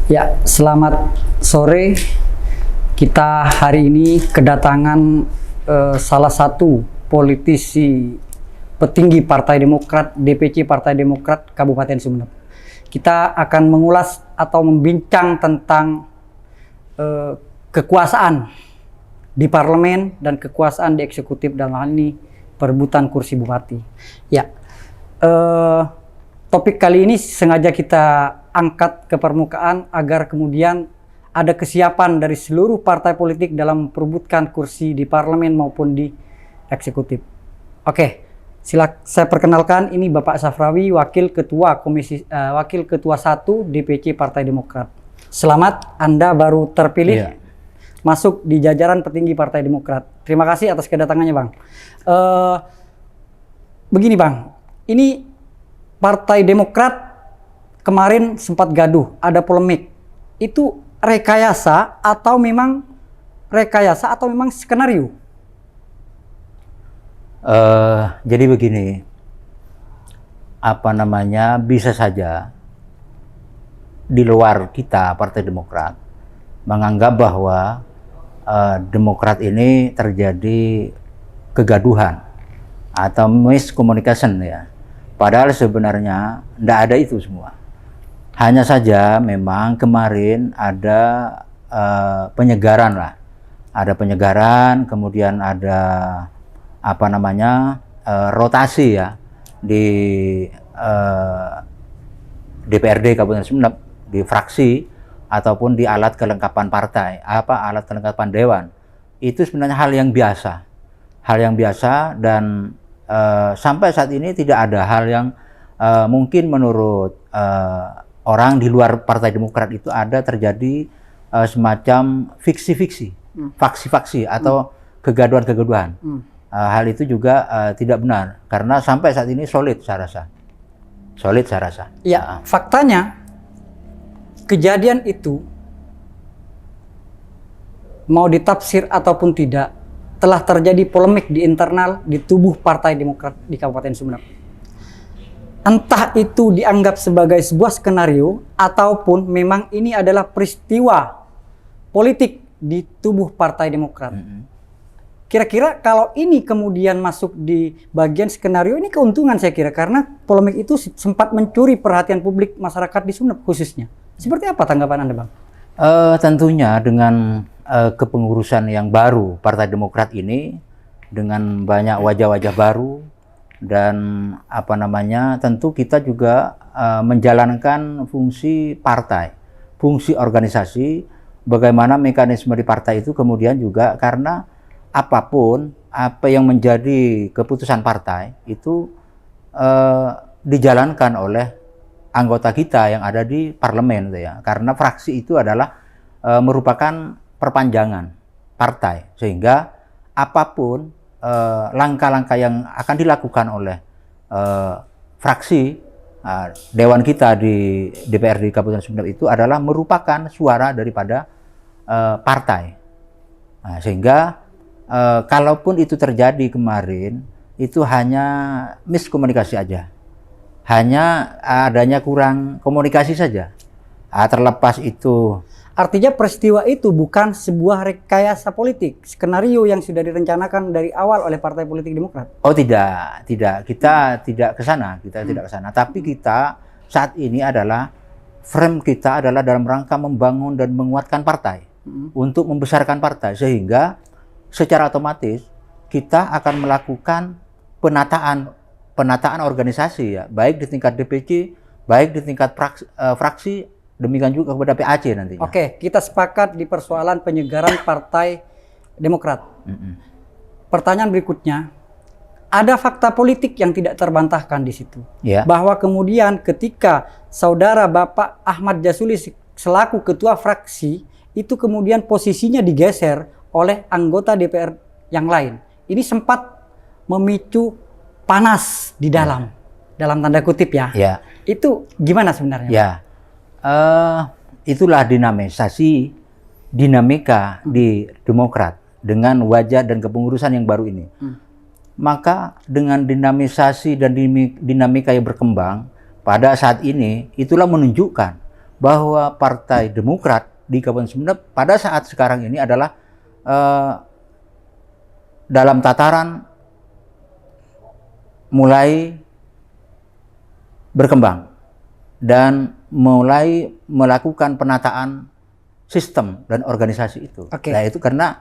Ya, selamat sore. Kita hari ini kedatangan salah satu politisi petinggi Partai Demokrat, DPC Partai Demokrat Kabupaten Sumeneb. Kita akan mengulas atau membincang tentang kekuasaan di parlemen dan kekuasaan di eksekutif, dalam hal ini perebutan kursi bupati. Ya, topik kali ini sengaja kita angkat ke permukaan agar kemudian ada kesiapan dari seluruh partai politik dalam memperebutkan kursi di parlemen maupun di eksekutif. Oke, saya perkenalkan, ini Bapak Safrawi, Wakil Ketua 1 DPC Partai Demokrat. Selamat, Anda baru terpilih masuk di jajaran petinggi Partai Demokrat. Terima kasih atas kedatangannya, Bang. Begini, Bang, ini Partai Demokrat kemarin sempat gaduh, ada polemik. Itu rekayasa atau memang skenario? Jadi begini, bisa saja di luar kita Partai Demokrat menganggap bahwa Demokrat ini terjadi kegaduhan atau miscommunication ya. Padahal sebenarnya tidak ada itu semua. Hanya saja memang kemarin ada penyegaran lah. Ada penyegaran, kemudian ada rotasi ya di DPRD Kabupaten Sumeneb, di fraksi ataupun di alat kelengkapan partai, alat kelengkapan dewan. Itu sebenarnya hal yang biasa. Hal yang biasa dan sampai saat ini tidak ada hal yang mungkin menurut orang di luar Partai Demokrat itu ada terjadi semacam fiksi-fiksi, faksi-faksi atau kegaduhan-kegaduhan. Hal itu juga tidak benar karena sampai saat ini solid saya rasa. Ya, faktanya kejadian itu mau ditafsir ataupun tidak, telah terjadi polemik di internal di tubuh Partai Demokrat di Kabupaten Sumeneb. Entah itu dianggap sebagai sebuah skenario ataupun memang ini adalah peristiwa politik di tubuh Partai Demokrat. Kira-kira kalau ini kemudian masuk di bagian skenario, ini keuntungan saya kira, karena polemik itu sempat mencuri perhatian publik masyarakat di Sumeneb khususnya. Seperti apa tanggapan Anda, Bang? Tentunya dengan kepengurusan yang baru Partai Demokrat ini, dengan banyak wajah-wajah baru, dan tentu kita juga menjalankan fungsi partai, fungsi organisasi, bagaimana mekanisme di partai itu kemudian juga karena apapun apa yang menjadi keputusan partai itu dijalankan oleh anggota kita yang ada di parlemen ya, karena fraksi itu adalah merupakan perpanjangan partai, sehingga apapun langkah-langkah yang akan dilakukan oleh fraksi dewan kita di DPRD Kabupaten Sumeneb itu adalah merupakan suara daripada partai. Sehingga kalaupun itu terjadi kemarin, itu hanya miskomunikasi aja, hanya adanya kurang komunikasi saja. Terlepas itu, artinya peristiwa itu bukan sebuah rekayasa politik, skenario yang sudah direncanakan dari awal oleh Partai Politik Demokrat. Oh tidak, kita tidak ke sana, Tapi kita saat ini adalah frame kita adalah dalam rangka membangun dan menguatkan partai, untuk membesarkan partai, sehingga secara otomatis kita akan melakukan penataan organisasi ya, baik di tingkat DPC, baik di tingkat fraksi. Demikian juga kepada PAC nantinya. Oke, kita sepakat di persoalan penyegaran Partai Demokrat. Pertanyaan berikutnya, ada fakta politik yang tidak terbantahkan di situ. Bahwa kemudian ketika saudara Bapak Ahmad Jasuli selaku ketua fraksi, itu kemudian posisinya digeser oleh anggota DPR yang lain. Ini sempat memicu panas di dalam tanda kutip ya. Itu gimana sebenarnya? Itulah dinamika di Demokrat dengan wajah dan kepengurusan yang baru ini. Maka dengan dinamisasi dan dinamika yang berkembang pada saat ini, itulah menunjukkan bahwa Partai Demokrat di Kabupaten Sumeneb pada saat sekarang ini adalah dalam tataran mulai berkembang dan mulai melakukan penataan sistem dan organisasi itu. Nah, itu karena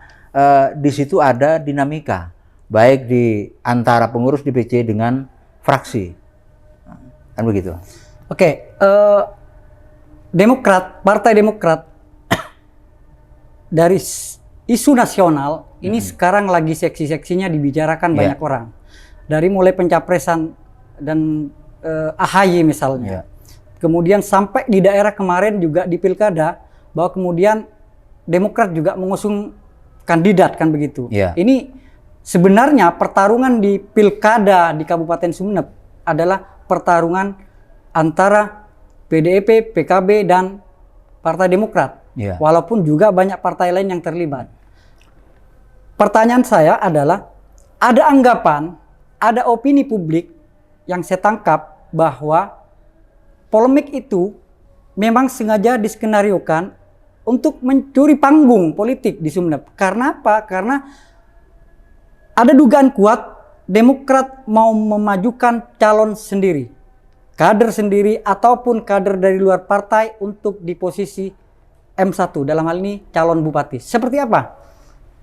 di situ ada dinamika baik di antara pengurus DPC dengan fraksi, kan begitu. Partai Demokrat dari isu nasional ini sekarang lagi seksi-seksinya dibicarakan banyak orang. Dari mulai pencapresan dan AHY misalnya. Kemudian sampai di daerah kemarin juga di pilkada, bahwa kemudian Demokrat juga mengusung kandidat, kan begitu. Ini sebenarnya pertarungan di pilkada di Kabupaten Sumeneb adalah pertarungan antara PDIP, PKB, dan Partai Demokrat. Walaupun juga banyak partai lain yang terlibat. Pertanyaan saya adalah, ada anggapan, ada opini publik yang saya tangkap bahwa polemik itu memang sengaja diskenariokan untuk mencuri panggung politik di Sumeneb. Karena apa? Karena ada dugaan kuat Demokrat mau memajukan calon sendiri, kader sendiri, ataupun kader dari luar partai untuk di posisi M1, dalam hal ini calon bupati. Seperti apa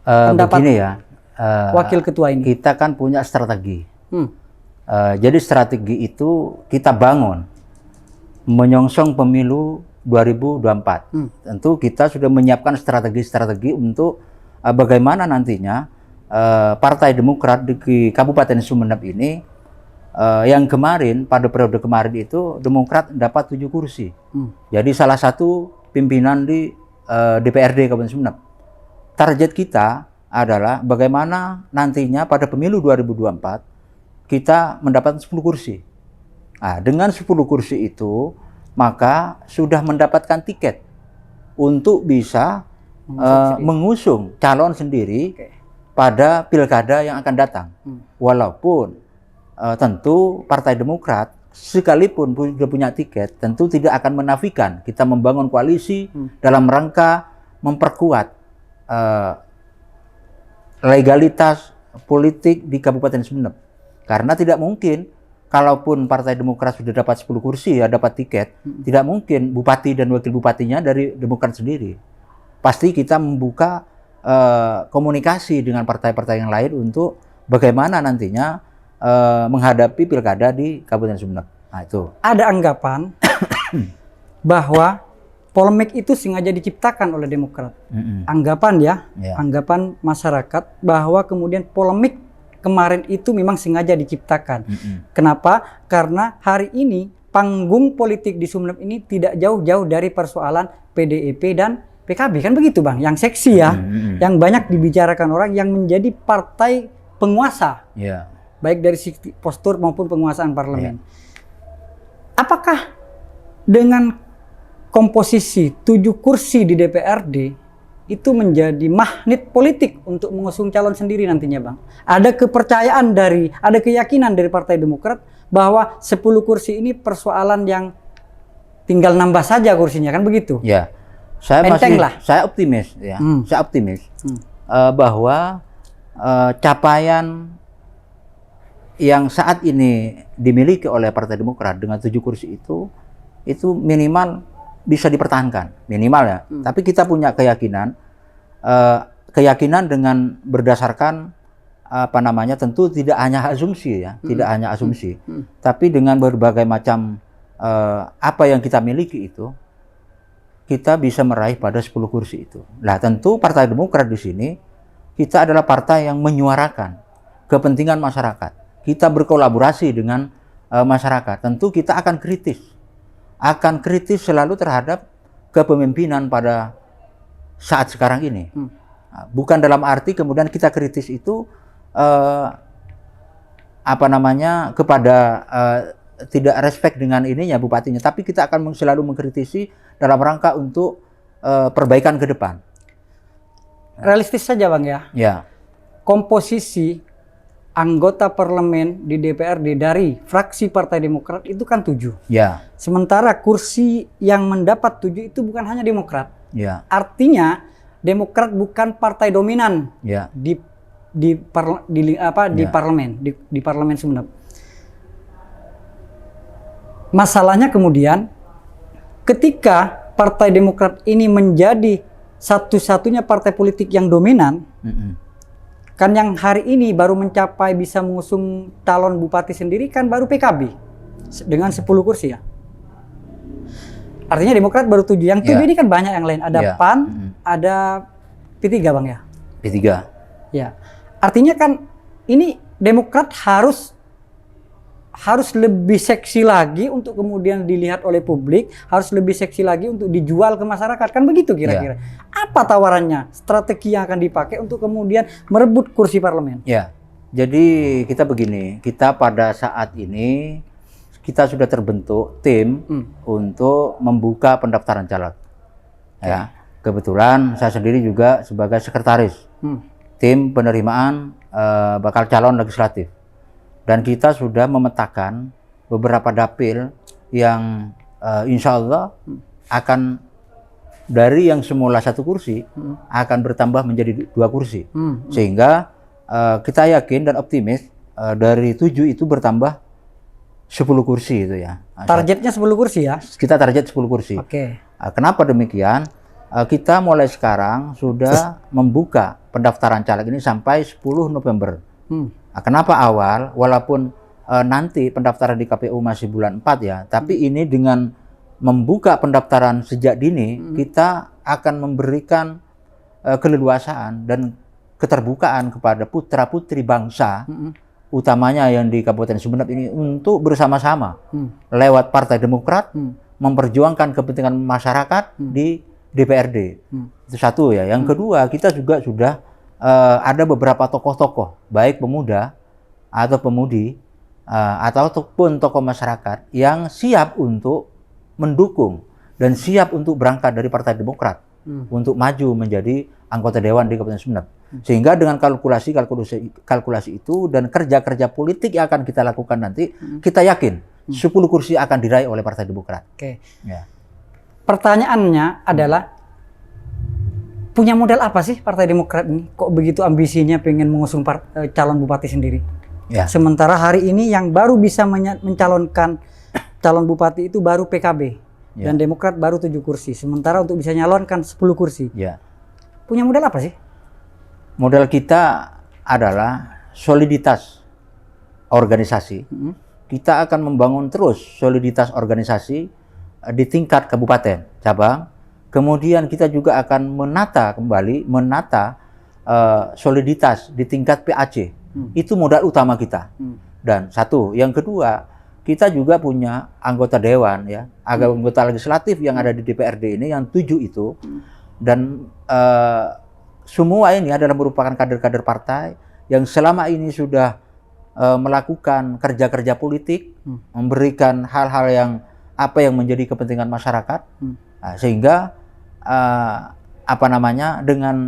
pendapat begini ya, wakil ketua ini? Kita kan punya strategi. Jadi strategi itu kita bangun menyongsong pemilu 2024. Tentu kita sudah menyiapkan strategi-strategi untuk bagaimana nantinya Partai Demokrat di Kabupaten Sumeneb ini, yang kemarin pada periode kemarin itu Demokrat dapat 7 kursi. Jadi salah satu pimpinan di DPRD Kabupaten Sumeneb. Target kita adalah bagaimana nantinya pada pemilu 2024 kita mendapatkan 10 kursi. Nah, dengan 10 kursi itu, maka sudah mendapatkan tiket untuk bisa mengusung calon sendiri pada pilkada yang akan datang. Walaupun tentu Partai Demokrat sekalipun sudah punya tiket, tentu tidak akan menafikan kita membangun koalisi dalam rangka memperkuat legalitas politik di Kabupaten Sumeneb. Karena tidak mungkin, kalaupun Partai Demokrat sudah dapat 10 kursi, ya dapat tiket, tidak mungkin bupati dan wakil bupatinya dari Demokrat sendiri. Pasti kita membuka komunikasi dengan partai-partai yang lain untuk bagaimana nantinya menghadapi pilkada di Kabupaten Sumeneb. Nah, itu. Ada anggapan bahwa polemik itu sengaja diciptakan oleh Demokrat. Anggapan ya, anggapan masyarakat bahwa kemudian polemik kemarin itu memang sengaja diciptakan. Kenapa? Karena hari ini panggung politik di Sumeneb ini tidak jauh-jauh dari persoalan PDIP dan PKB, kan begitu Bang? Yang seksi ya, yang banyak dibicarakan orang, yang menjadi partai penguasa, baik dari sisi postur maupun penguasaan parlemen. Apakah dengan komposisi 7 kursi di DPRD itu menjadi magnet politik untuk mengusung calon sendiri nantinya Bang? Ada kepercayaan ada keyakinan dari Partai Demokrat bahwa 10 kursi ini persoalan yang tinggal nambah saja kursinya, kan begitu? Ya, saya optimis ya. Saya optimis bahwa capaian yang saat ini dimiliki oleh Partai Demokrat dengan 7 kursi itu minimal bisa dipertahankan, minimal ya. Tapi kita punya keyakinan dengan berdasarkan tentu tidak hanya asumsi ya, tidak hanya asumsi, tapi dengan berbagai macam apa yang kita miliki itu, kita bisa meraih pada 10 kursi itu. Nah, tentu Partai Demokrat di sini kita adalah partai yang menyuarakan kepentingan masyarakat. Kita berkolaborasi dengan masyarakat. Tentu kita akan kritis selalu terhadap kepemimpinan pada saat sekarang ini. Bukan dalam arti kemudian kita kritis itu kepada tidak respect dengan ininya bupatinya, tapi kita akan selalu mengkritisi dalam rangka untuk perbaikan ke depan. Realistis saja Bang ya. Ya. Komposisi anggota parlemen di DPRD dari fraksi Partai Demokrat itu kan 7. Ya. Sementara kursi yang mendapat 7 itu bukan hanya Demokrat. Ya. Artinya Demokrat bukan partai dominan Ya. di parlemen Sumeneb. Masalahnya kemudian ketika Partai Demokrat ini menjadi satu-satunya partai politik yang dominan, kan yang hari ini baru mencapai bisa mengusung calon bupati sendiri kan baru PKB dengan 10 kursi ya. Artinya Demokrat baru 7. Yang 7 ini kan banyak yang lain. Ada PAN, ada P3 Bang ya? P3. Ya. Artinya kan ini Demokrat harus lebih seksi lagi untuk kemudian dilihat oleh publik, harus lebih seksi lagi untuk dijual ke masyarakat. Kan begitu kira-kira. Apa tawarannya? Strategi yang akan dipakai untuk kemudian merebut kursi parlemen? Ya. Jadi kita begini, kita pada saat ini kita sudah terbentuk tim untuk membuka pendaftaran caleg. Ya. Kebetulan saya sendiri juga sebagai sekretaris tim penerimaan bakal calon legislatif. Dan kita sudah memetakan beberapa dapil yang insya Allah akan dari yang semula 1 kursi akan bertambah menjadi 2 kursi. Sehingga kita yakin dan optimis dari 7 itu bertambah 10 kursi itu ya. Targetnya 10 kursi ya? Kita target 10 kursi. Oke. Kenapa demikian? Kita mulai sekarang sudah membuka pendaftaran caleg ini sampai 10 November. Kenapa awal? Walaupun nanti pendaftaran di KPU masih bulan 4 ya, tapi ini dengan membuka pendaftaran sejak dini, kita akan memberikan keleluasaan dan keterbukaan kepada putra-putri bangsa, utamanya yang di Kabupaten Sumeneb ini untuk bersama-sama lewat Partai Demokrat memperjuangkan kepentingan masyarakat di DPRD. Itu satu ya. Yang kedua, kita juga sudah ada beberapa tokoh-tokoh, baik pemuda atau pemudi ataupun tokoh masyarakat yang siap untuk mendukung dan siap untuk berangkat dari Partai Demokrat untuk maju menjadi anggota dewan di Kabupaten Sumeneb. Sehingga dengan kalkulasi itu dan kerja-kerja politik yang akan kita lakukan nanti, kita yakin 10 kursi akan diraih oleh Partai Demokrat. Oke. Ya. Pertanyaannya adalah, punya modal apa sih Partai Demokrat ini? Kok begitu ambisinya pengen mengusung calon bupati sendiri? Ya. Sementara hari ini yang baru bisa mencalonkan calon bupati itu baru PKB. Dan Demokrat baru 7 kursi. Sementara untuk bisa nyalonkan 10 kursi. Ya. Punya modal apa sih? Modal kita adalah soliditas organisasi. Kita akan membangun terus soliditas organisasi di tingkat kabupaten, cabang. Kemudian kita juga akan menata soliditas di tingkat PAC. Itu modal utama kita. Dan satu, yang kedua, kita juga punya anggota dewan ya, anggota legislatif yang ada di DPRD ini yang 7 itu. Dan semua ini adalah merupakan kader-kader partai yang selama ini sudah melakukan kerja-kerja politik, memberikan hal-hal yang menjadi kepentingan masyarakat, sehingga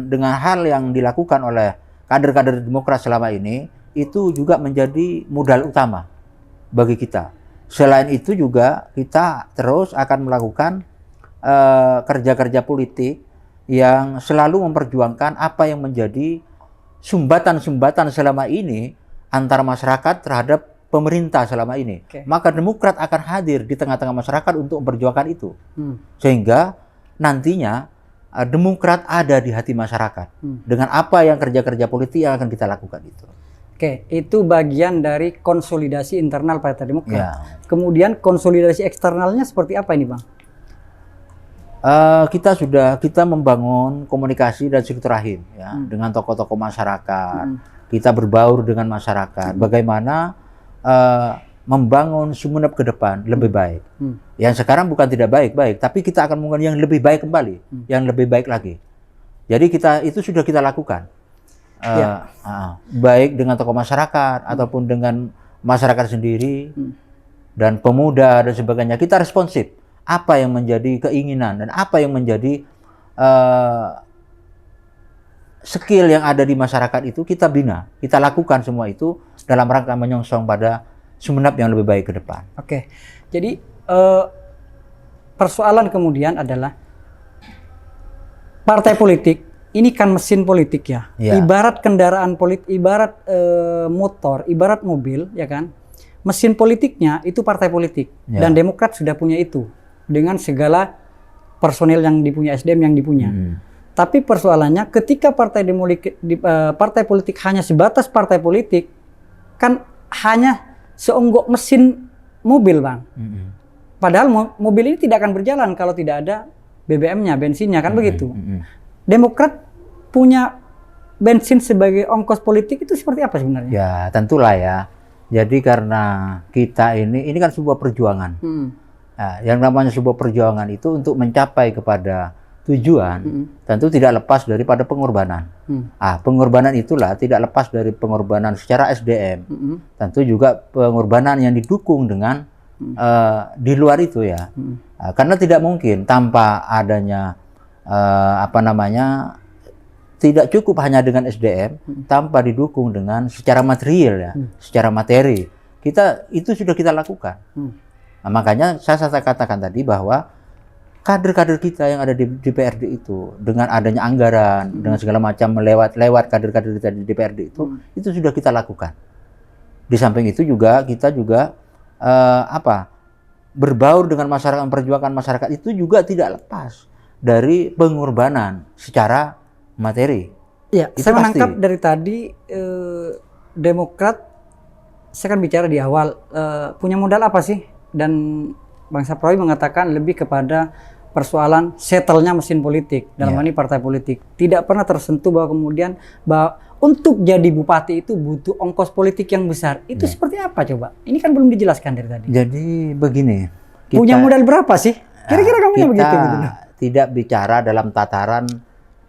dengan hal yang dilakukan oleh kader-kader Demokrat selama ini itu juga menjadi modal utama bagi kita. Selain itu juga kita terus akan melakukan kerja-kerja politik yang selalu memperjuangkan apa yang menjadi sumbatan-sumbatan selama ini antara masyarakat terhadap pemerintah selama ini. Maka Demokrat akan hadir di tengah-tengah masyarakat untuk memperjuangkan itu. Sehingga nantinya Demokrat ada di hati masyarakat dengan apa yang kerja-kerja politik yang akan kita lakukan itu. Oke, itu bagian dari konsolidasi internal Partai Demokrat. Ya. Kemudian konsolidasi eksternalnya seperti apa ini, Bang? Kita membangun komunikasi dan silaturahim ya dengan tokoh-tokoh masyarakat. Kita berbaur dengan masyarakat. Bagaimana membangun Sumeneb ke depan lebih baik. Yang sekarang bukan tidak baik-baik, tapi kita akan membangun yang lebih baik kembali, yang lebih baik lagi. Jadi itu sudah kita lakukan. Baik dengan tokoh masyarakat ataupun dengan masyarakat sendiri dan pemuda dan sebagainya. Kita responsif. Apa yang menjadi keinginan dan apa yang menjadi skill yang ada di masyarakat itu kita bina, kita lakukan semua itu dalam rangka menyongsong pada Sumeneb yang lebih baik ke depan. Oke, jadi persoalan kemudian adalah partai politik ini kan mesin politik ya. Ya. Ibarat kendaraan politik, ibarat motor, ibarat mobil, ya kan. Mesin politiknya itu partai politik Ya. dan Demokrat sudah punya itu dengan segala personil yang dipunya, SDM yang dipunya. Tapi persoalannya ketika partai politik hanya sebatas partai politik, kan hanya seonggok mesin mobil, Bang. Padahal mobil ini tidak akan berjalan kalau tidak ada BBM-nya, bensinnya, kan begitu. Demokrat punya bensin sebagai ongkos politik itu seperti apa sebenarnya? Ya, tentulah ya. Jadi karena kita ini kan sebuah perjuangan. Nah, yang namanya sebuah perjuangan itu untuk mencapai kepada tujuan, tentu tidak lepas daripada pengorbanan. Pengorbanan itulah tidak lepas dari pengorbanan secara SDM. Tentu juga pengorbanan yang didukung dengan di luar itu ya. Karena tidak mungkin tanpa adanya tidak cukup hanya dengan SDM, tanpa didukung dengan secara material ya, secara materi. Itu sudah kita lakukan. Nah, makanya saya katakan tadi bahwa kader-kader kita yang ada di DPRD itu dengan adanya anggaran, dengan segala macam lewat kader-kader kita di DPRD itu sudah kita lakukan. Di samping itu juga kita juga berbaur dengan masyarakat, memperjuangkan masyarakat itu juga tidak lepas dari pengorbanan secara materi. Ya, itu saya pasti. menangkap dari tadi Demokrat, saya kan bicara di awal punya modal apa sih? Dan Bang Saprawi mengatakan lebih kepada persoalan settle-nya mesin politik dalam hal ini partai politik. Tidak pernah tersentuh bahwa kemudian untuk jadi bupati itu butuh ongkos politik yang besar. Itu seperti apa coba? Ini kan belum dijelaskan dari tadi. Jadi begini. Punya modal berapa sih? Kira-kira kamu yang begitu gitu. Tidak bicara dalam tataran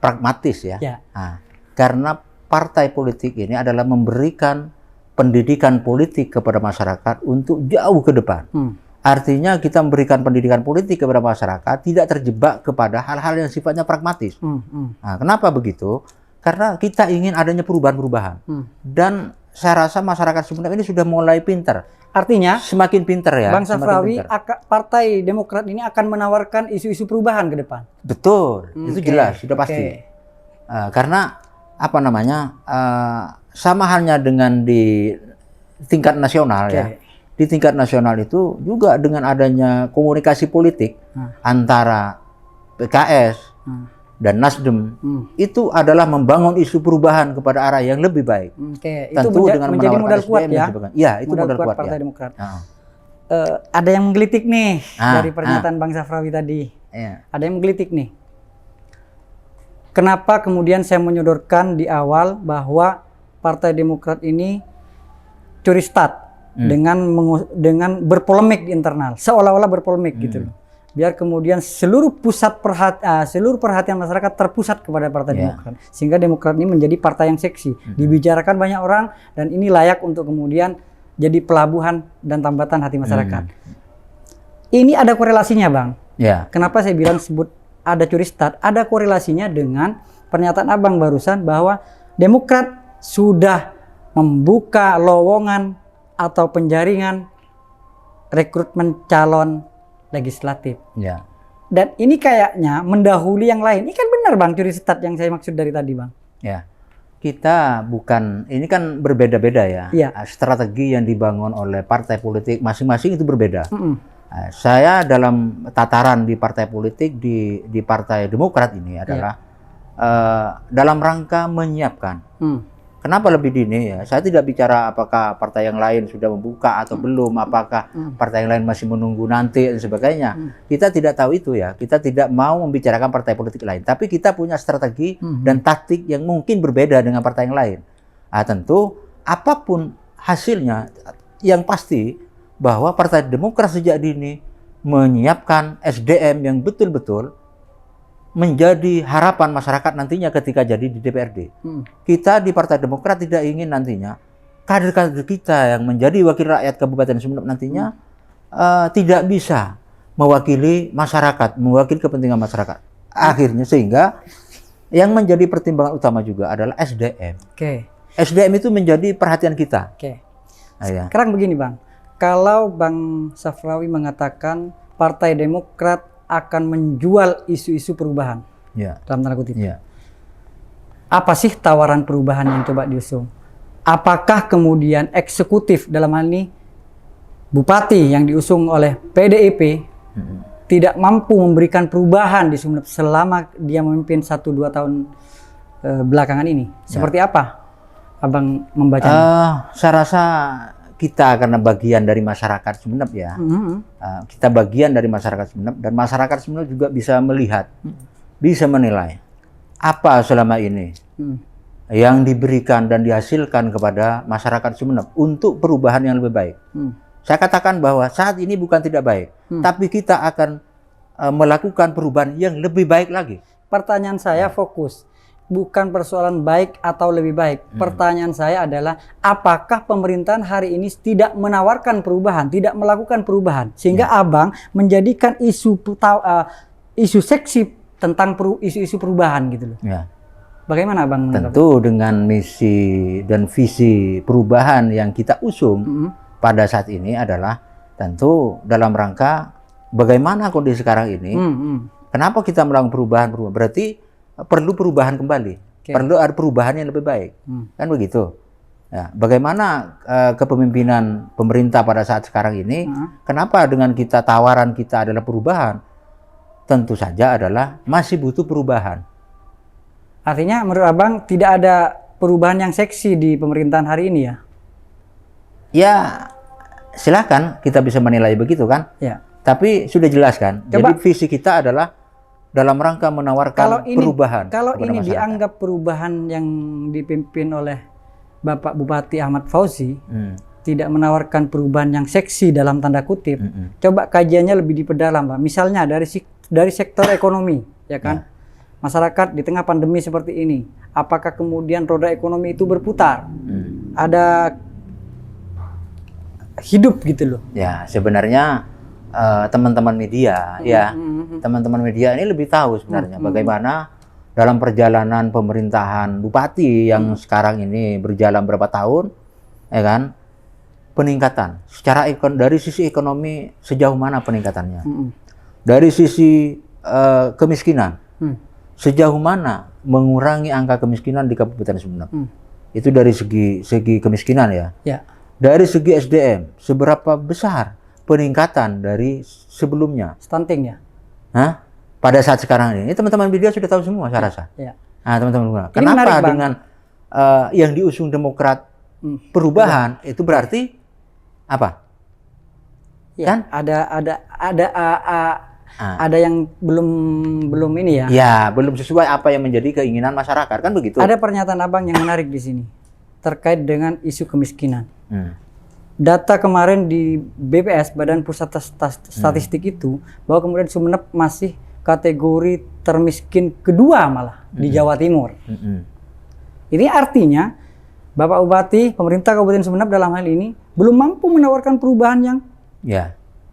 pragmatis ya. Nah, karena partai politik ini adalah memberikan pendidikan politik kepada masyarakat untuk jauh ke depan. Artinya kita memberikan pendidikan politik kepada masyarakat tidak terjebak kepada hal-hal yang sifatnya pragmatis. Nah, kenapa begitu? Karena kita ingin adanya perubahan-perubahan. Dan saya rasa masyarakat Sumeneb ini sudah mulai pintar. Artinya semakin pintar ya. Bang Saprawi, Partai Demokrat ini akan menawarkan isu-isu perubahan ke depan. Betul, itu jelas, sudah pasti. Karena sama halnya dengan di tingkat nasional ya. Di tingkat nasional itu juga dengan adanya komunikasi politik antara PKS dan Nasdem itu adalah membangun isu perubahan kepada arah yang lebih baik. Tentu itu dengan menjadi modal kuat ya. Iya, itu modal kuat Partai ya. Demokrat. Ada yang menggelitik nih dari pernyataan Bang Saprawi tadi. Ada yang menggelitik nih. Kenapa kemudian saya menyodorkan di awal bahwa Partai Demokrat ini curi start dengan berpolemik di internal, seolah-olah berpolemik gitu loh. Biar kemudian seluruh perhatian masyarakat terpusat kepada Partai Demokrat, sehingga Demokrat ini menjadi partai yang seksi, dibicarakan banyak orang, dan ini layak untuk kemudian jadi pelabuhan dan tambatan hati masyarakat. Ini ada korelasinya, Bang. Kenapa saya bilang sebut ada curi start? Ada korelasinya dengan pernyataan Abang barusan bahwa Demokrat sudah membuka lowongan atau penjaringan rekrutmen calon legislatif. Dan ini kayaknya mendahului yang lain. Ini kan benar Bang, curi start yang saya maksud dari tadi Bang. Kita bukan, ini kan berbeda-beda ya. Strategi yang dibangun oleh partai politik masing-masing itu berbeda. Saya dalam tataran di partai politik di Partai Demokrat ini adalah dalam rangka menyiapkan. Kenapa lebih dini ya? Saya tidak bicara apakah partai yang lain sudah membuka atau belum, apakah partai yang lain masih menunggu nanti dan sebagainya. Kita tidak tahu itu ya. Kita tidak mau membicarakan partai politik lain. Tapi kita punya strategi dan taktik yang mungkin berbeda dengan partai yang lain. Tentu apapun hasilnya, yang pasti bahwa Partai Demokrat sejak dini menyiapkan SDM yang betul-betul menjadi harapan masyarakat nantinya ketika jadi di DPRD. Kita di Partai Demokrat tidak ingin nantinya kader-kader kita yang menjadi wakil rakyat Kabupaten Sumeneb nantinya tidak bisa mewakili masyarakat, mewakili kepentingan masyarakat. Akhirnya sehingga Yang menjadi pertimbangan utama juga adalah SDM. Oke. SDM itu menjadi perhatian kita. Oke. Nah, ya. Sekarang begini Bang, kalau Bang Safrawi mengatakan Partai Demokrat akan menjual isu-isu perubahan, Ya. dalam tanda kutip, Ya. apa sih tawaran perubahan yang coba diusung? Apakah kemudian eksekutif dalam hal ini Bupati yang diusung oleh PDIP tidak mampu memberikan perubahan di Sumeneb selama dia memimpin 1-2 tahun belakangan ini? Seperti apa Abang membacanya? Saya rasa kita karena bagian dari masyarakat Sumeneb ya, kita bagian dari masyarakat Sumeneb, dan masyarakat Sumeneb juga bisa melihat, bisa menilai apa selama ini yang diberikan dan dihasilkan kepada masyarakat Sumeneb untuk perubahan yang lebih baik. Saya katakan bahwa saat ini bukan tidak baik, tapi kita akan melakukan perubahan yang lebih baik lagi. Pertanyaan saya fokus, bukan persoalan baik atau lebih baik. Pertanyaan saya adalah, apakah pemerintahan hari ini tidak menawarkan perubahan, tidak melakukan perubahan, sehingga Abang menjadikan isu seksi tentang isu-isu perubahan gitu loh. Ya. Bagaimana Abang menanggapi? Tentu dengan misi dan visi perubahan yang kita usung pada saat ini adalah tentu dalam rangka bagaimana kondisi sekarang ini. Kenapa kita melakukan perubahan? Berarti perlu perubahan kembali. Perlu ada perubahan yang lebih baik. Kan begitu. Ya, bagaimana kepemimpinan pemerintah pada saat sekarang ini? Kenapa dengan tawaran kita adalah perubahan? Tentu saja adalah masih butuh perubahan. Artinya menurut Abang tidak ada perubahan yang seksi di pemerintahan hari ini ya? Ya, silakan kita bisa menilai begitu kan? Ya. Tapi sudah jelas kan? Jadi visi kita adalah dalam rangka menawarkan perubahan. Kalau ini dianggap perubahan yang dipimpin oleh Bapak Bupati Ahmad Fauzi, tidak menawarkan perubahan yang seksi dalam tanda kutip, coba kajiannya lebih diperdalam, Pak. Misalnya dari sektor ekonomi, ya kan? Masyarakat di tengah pandemi seperti ini, apakah kemudian roda ekonomi itu berputar? Ada hidup gitu loh. Ya, sebenarnya teman-teman media teman-teman media ini lebih tahu sebenarnya bagaimana dalam perjalanan pemerintahan Bupati yang sekarang ini berjalan berapa tahun, ya kan? Peningkatan secara dari sisi ekonomi sejauh mana peningkatannya? Dari sisi kemiskinan sejauh mana mengurangi angka kemiskinan di Kabupaten Sumeneb? Itu dari segi kemiskinan ya. Dari segi SDM seberapa besar peningkatan dari sebelumnya? Stunting ya? Pada saat sekarang ini teman-teman media sudah tahu semua saya rasa. Nah, teman-teman, kenapa menarik, dengan yang diusung Demokrat perubahan itu berarti apa? Ya, kan? Ada yang belum ini ya? Ya, belum sesuai apa yang menjadi keinginan masyarakat, kan begitu? Ada pernyataan Abang yang menarik di sini terkait dengan isu kemiskinan. Data kemarin di BPS, Badan Pusat Statistik itu, bahwa kemudian Sumeneb masih kategori termiskin kedua malah di Jawa Timur. Ini artinya Bapak Bupati, pemerintah Kabupaten Sumeneb dalam hal ini belum mampu menawarkan perubahan yang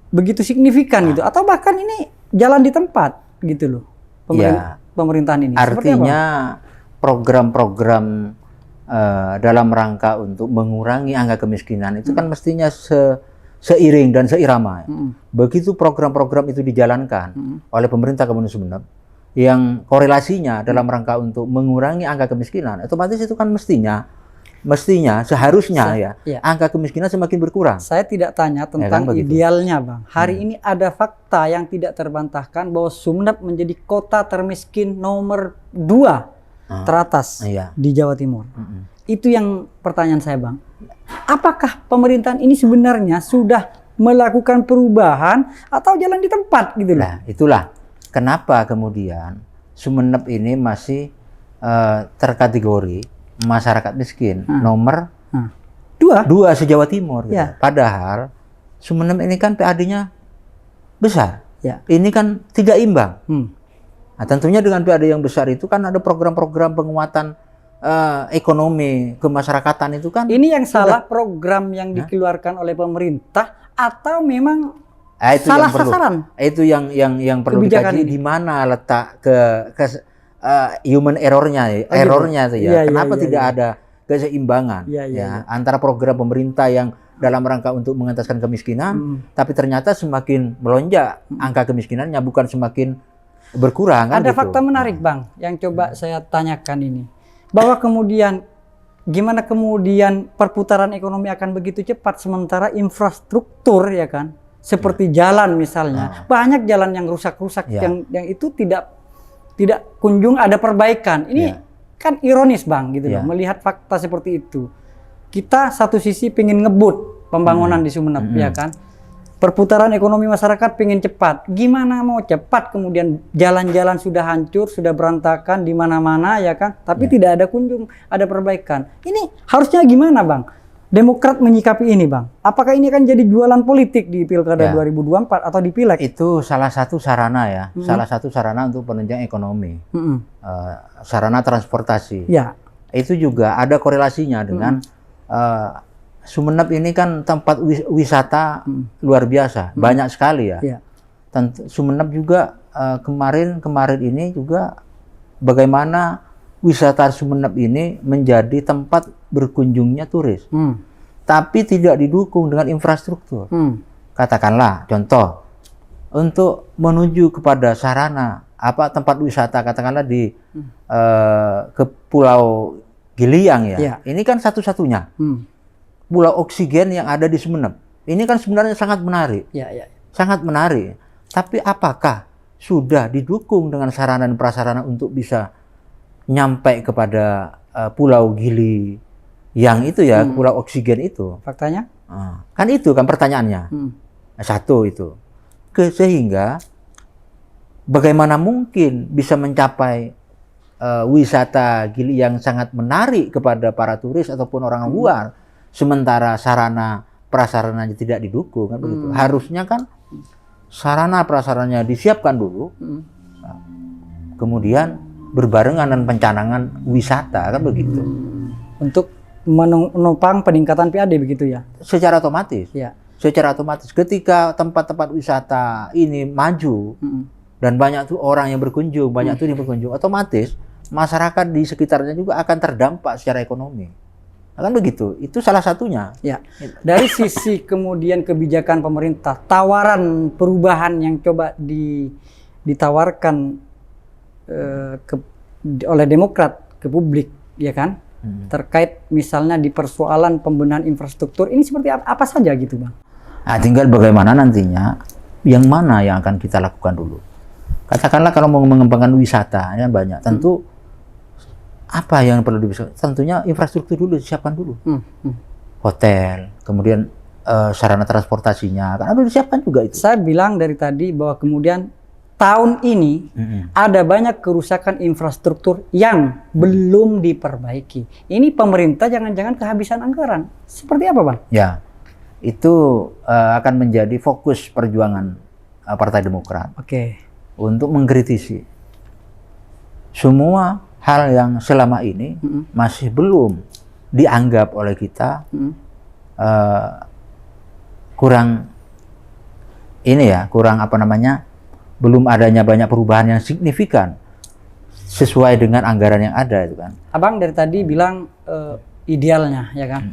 begitu signifikan gitu, atau bahkan ini jalan di tempat gitu loh pemerintahan ini. Artinya program-program dalam rangka untuk mengurangi angka kemiskinan itu kan mestinya seiring dan seirama. Begitu program-program itu dijalankan oleh pemerintah Kabupaten Sumeneb yang korelasinya dalam rangka untuk mengurangi angka kemiskinan, otomatis itu kan mestinya seharusnya angka kemiskinan semakin berkurang. Saya tidak tanya tentang idealnya, Bang. Hari ini ada fakta yang tidak terbantahkan bahwa Sumeneb menjadi kota termiskin nomor 2 teratas di Jawa Timur. Itu yang pertanyaan saya, Bang. Apakah pemerintahan ini sebenarnya sudah melakukan perubahan atau jalan di tempat gitu loh? Nah, itulah kenapa kemudian Sumeneb ini masih terkategori masyarakat miskin nomor 2 se-Jawa Timur gitu. Padahal Sumeneb ini kan PAD-nya besar. Ini kan tidak imbang. Nah, tentunya dengan PAD yang besar itu kan ada program-program penguatan ekonomi kemasyarakatan itu kan. Ini yang salah program yang dikeluarkan oleh pemerintah atau memang salah sasaran? Itu yang perlu dikaji, di mana letak human errornya tuh ya. Iya, Kenapa iya, tidak iya. ada keseimbangan Iya, iya, ya antara program pemerintah yang dalam rangka untuk mengentaskan kemiskinan, tapi ternyata semakin melonjak angka kemiskinannya, bukan semakin berkurang. Kan Ada gitu. fakta menarik Bang yang coba saya tanyakan ini. Bahwa kemudian gimana kemudian perputaran ekonomi akan begitu cepat sementara infrastruktur ya kan seperti jalan misalnya banyak jalan yang rusak-rusak yang itu tidak kunjung ada perbaikan. Ini kan ironis Bang gitu loh melihat fakta seperti itu. Kita satu sisi pingin ngebut pembangunan di Sumeneb ya kan. Perputaran ekonomi masyarakat pengen cepat. Gimana mau cepat kemudian jalan-jalan sudah hancur, sudah berantakan di mana-mana ya kan. Tapi tidak ada kunjung ada perbaikan. Ini harusnya gimana Bang? Demokrat menyikapi ini Bang. Apakah ini kan jadi jualan politik di Pilkada 2024 atau di Pileg? Itu salah satu sarana ya. Salah satu sarana untuk penunjang ekonomi. Sarana transportasi. Ya. Itu juga ada korelasinya dengan Sumeneb ini kan tempat wisata luar biasa, banyak sekali ya. Sumeneb juga kemarin ini juga bagaimana wisata Sumeneb ini menjadi tempat berkunjungnya turis, tapi tidak didukung dengan infrastruktur. Katakanlah contoh untuk menuju kepada sarana tempat wisata, katakanlah di ke Pulau Giliang ya. Ini kan satu-satunya. Pulau oksigen yang ada di Sumeneb. Ini kan sebenarnya sangat menarik. Sangat menarik. Tapi apakah sudah didukung dengan sarana dan prasarana untuk bisa nyampe kepada Pulau Gili yang itu ya, Pulau oksigen itu? Faktanya? Kan itu kan pertanyaannya. Satu itu. Sehingga bagaimana mungkin bisa mencapai wisata Gili yang sangat menarik kepada para turis ataupun orang luar, sementara sarana prasarananya tidak didukung kan begitu. Harusnya kan sarana prasarananya disiapkan dulu, kemudian berbarengan dengan pencanangan wisata kan begitu. Untuk menopang peningkatan PAD begitu ya? Secara otomatis. Secara otomatis ketika tempat-tempat wisata ini maju dan banyak tuh orang yang berkunjung, banyak tuh yang berkunjung, otomatis masyarakat di sekitarnya juga akan terdampak secara ekonomi. Kan begitu, itu salah satunya. Ya, dari sisi kemudian kebijakan pemerintah, tawaran perubahan yang coba ditawarkan oleh Demokrat ke publik, ya kan, terkait misalnya di persoalan pembenahan infrastruktur, ini seperti apa saja gitu Bang? Nah, tinggal bagaimana nantinya, yang mana yang akan kita lakukan dulu. Katakanlah kalau mau mengembangkan wisata, ya banyak, tentu apa yang perlu dibisarkan? Tentunya infrastruktur dulu disiapkan dulu. Hotel, kemudian sarana transportasinya, kan harus disiapkan juga itu. Saya bilang dari tadi bahwa kemudian tahun ini ada banyak kerusakan infrastruktur yang belum diperbaiki. Ini pemerintah jangan-jangan kehabisan anggaran. Seperti apa Bang? Ya, itu akan menjadi fokus perjuangan Partai Demokrat. Untuk mengkritisi semua hal yang selama ini masih belum dianggap oleh kita kurang belum adanya banyak perubahan yang signifikan sesuai dengan anggaran yang ada itu kan. Abang dari tadi bilang idealnya ya kan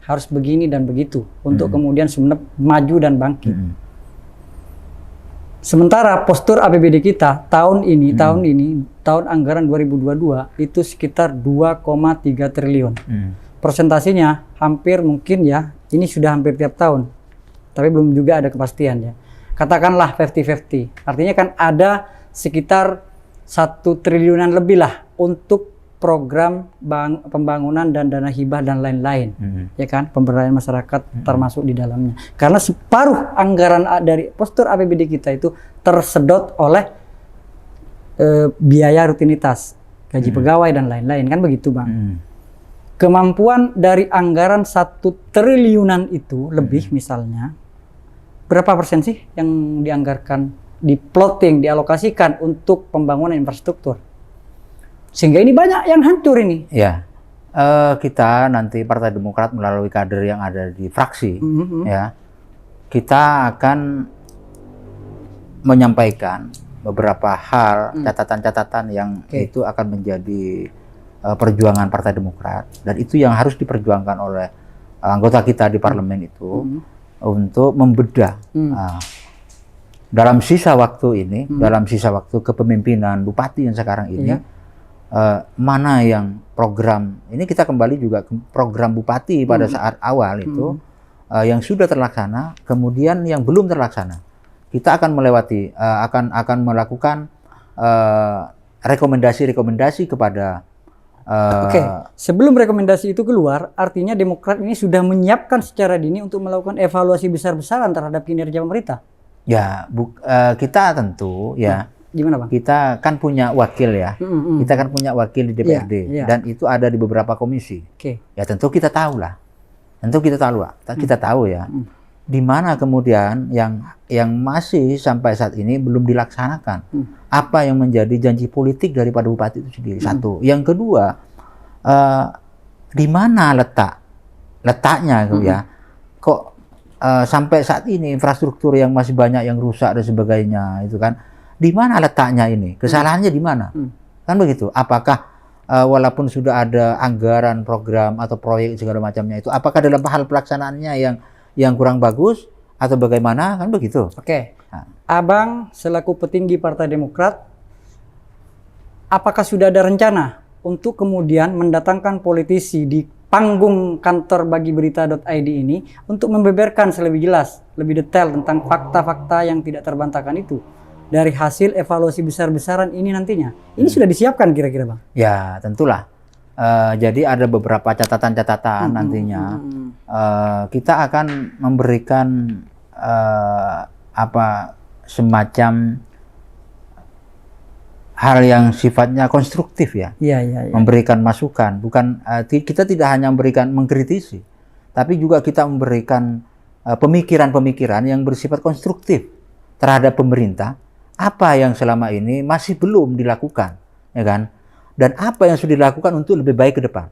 harus begini dan begitu untuk kemudian Sumeneb maju dan bangkit. Sementara postur APBD kita tahun anggaran 2022 itu sekitar 2,3 triliun. Persentasenya hampir mungkin ya, ini sudah hampir tiap tahun. Tapi belum juga ada kepastian ya. Katakanlah 50-50. Artinya kan ada sekitar 1 triliunan lebih lah untuk program pembangunan dan dana hibah dan lain-lain, ya kan, pemberdayaan masyarakat termasuk di dalamnya. Karena separuh anggaran dari postur APBD kita itu tersedot oleh biaya rutinitas, gaji pegawai dan lain-lain, kan begitu Bang. Kemampuan dari anggaran 1 triliunan itu lebih misalnya, berapa persen sih yang dianggarkan, diplotting, dialokasikan untuk pembangunan infrastruktur? Sehingga ini banyak yang hancur ini. Ya, kita nanti Partai Demokrat melalui kader yang ada di fraksi, ya, kita akan menyampaikan beberapa hal, catatan-catatan yang itu akan menjadi perjuangan Partai Demokrat, dan itu yang harus diperjuangkan oleh anggota kita di parlemen itu untuk membedah dalam sisa waktu ini, dalam sisa waktu kepemimpinan Bupati yang sekarang ini, mana yang program ini, kita kembali juga ke program Bupati pada saat awal itu yang sudah terlaksana, kemudian yang belum terlaksana. Kita akan melewati, akan melakukan rekomendasi-rekomendasi kepada Oke, sebelum rekomendasi itu keluar, artinya Demokrat ini sudah menyiapkan secara dini untuk melakukan evaluasi besar-besaran terhadap kinerja pemerintah. Ya, kita tentu ya. Gimana Bang? Kita kan punya wakil ya. Kita kan punya wakil di DPRD dan itu ada di beberapa komisi. Ya tentu kita tahu lah. Tentu kita tahu lah. Kita tahu ya. Di mana kemudian yang masih sampai saat ini belum dilaksanakan. Apa yang menjadi janji politik daripada bupati itu sendiri. Satu. Yang kedua, di mana letaknya ya? Kok sampai saat ini infrastruktur yang masih banyak yang rusak dan sebagainya itu kan? Di mana letaknya ini? Kesalahannya di mana? Kan begitu. Apakah walaupun sudah ada anggaran, program atau proyek segala macamnya itu, apakah dalam hal pelaksanaannya yang kurang bagus atau bagaimana? Kan begitu. Oke. Abang selaku petinggi Partai Demokrat, apakah sudah ada rencana untuk kemudian mendatangkan politisi di panggung kantor bagiberita.id ini untuk membeberkan lebih jelas, lebih detail tentang fakta-fakta yang tidak terbantahkan itu dari hasil evaluasi besar-besaran ini nantinya? Ini sudah disiapkan kira-kira Bang? Ya tentulah. Jadi ada beberapa catatan-catatan nantinya. Kita akan memberikan semacam hal yang sifatnya konstruktif ya. Memberikan masukan, bukan kita tidak hanya mengkritisi, tapi juga kita memberikan pemikiran-pemikiran yang bersifat konstruktif terhadap pemerintah, apa yang selama ini masih belum dilakukan, ya kan? Dan apa yang sudah dilakukan untuk lebih baik ke depan.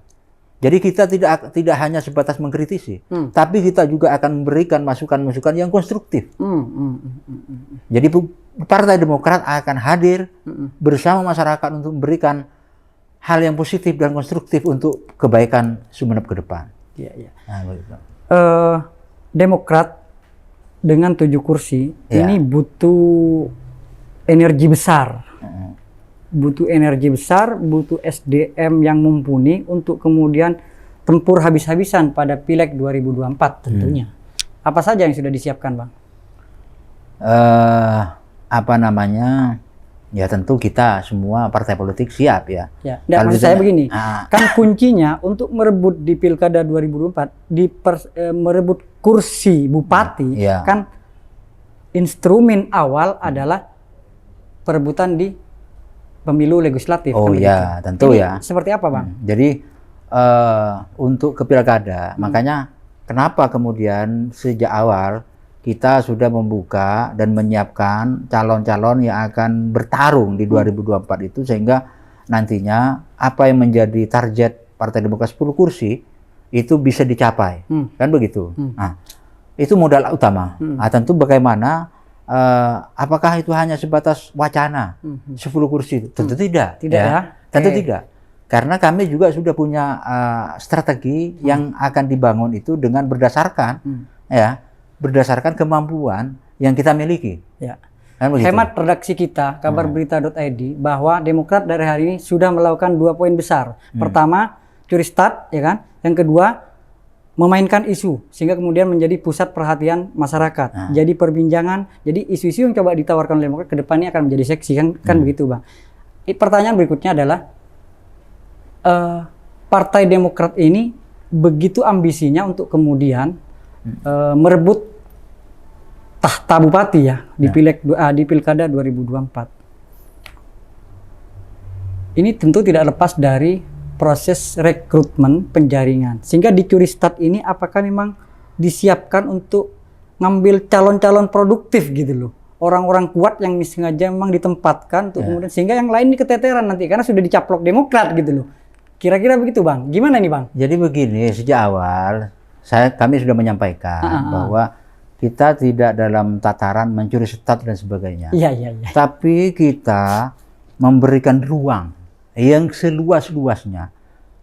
Jadi kita tidak hanya sebatas mengkritisi, tapi kita juga akan memberikan masukan-masukan yang konstruktif. Jadi Partai Demokrat akan hadir bersama masyarakat untuk memberikan hal yang positif dan konstruktif untuk kebaikan Sumeneb ke depan. Demokrat dengan 7 kursi ini butuh energi besar. Butuh energi besar, butuh SDM yang mumpuni untuk kemudian tempur habis-habisan pada Pileg 2024 tentunya. Apa saja yang sudah disiapkan Bang? Ya tentu kita semua partai politik siap ya. Maksud saya begini, kan kuncinya untuk merebut di Pilkada 2024, merebut kursi bupati, kan instrumen awal adalah perebutan di pemilu legislatif. Tentu ini seperti apa Bang? Jadi untuk ke pilkada, makanya kenapa kemudian sejak awal kita sudah membuka dan menyiapkan calon-calon yang akan bertarung di 2024 itu, sehingga nantinya apa yang menjadi target Partai Demokrat 10 kursi itu bisa dicapai, kan begitu. Nah, itu modal utama. Tentu bagaimana apakah itu hanya sebatas wacana 10 kursi? Tentu tidak. Tentu tidak. Karena kami juga sudah punya strategi yang akan dibangun itu dengan berdasarkan kemampuan yang kita miliki. Kan hemat redaksi kita kabarberita.id bahwa Demokrat dari hari ini sudah melakukan 2 poin besar. Pertama, curi start, ya kan? Yang kedua, memainkan isu sehingga kemudian menjadi pusat perhatian masyarakat. Jadi perbincangan, jadi isu-isu yang coba ditawarkan oleh Demokrat ke depannya akan menjadi seksi, kan begitu Bang. Pertanyaan berikutnya adalah Partai Demokrat ini begitu ambisinya untuk kemudian merebut tahta bupati di di Pilkada 2024. Ini tentu tidak lepas dari proses rekrutmen penjaringan. Sehingga di curi start ini apakah memang disiapkan untuk ngambil calon-calon produktif gitu loh. Orang-orang kuat yang sengaja memang ditempatkan untuk kemudian sehingga yang lain ini keteteran nanti karena sudah dicaplok Demokrat gitu loh. Kira-kira begitu Bang. Gimana nih Bang? Jadi begini, sejak awal kami sudah menyampaikan bahwa kita tidak dalam tataran mencuri start dan sebagainya. Iya, iya, iya. Tapi kita memberikan ruang yang seluas-luasnya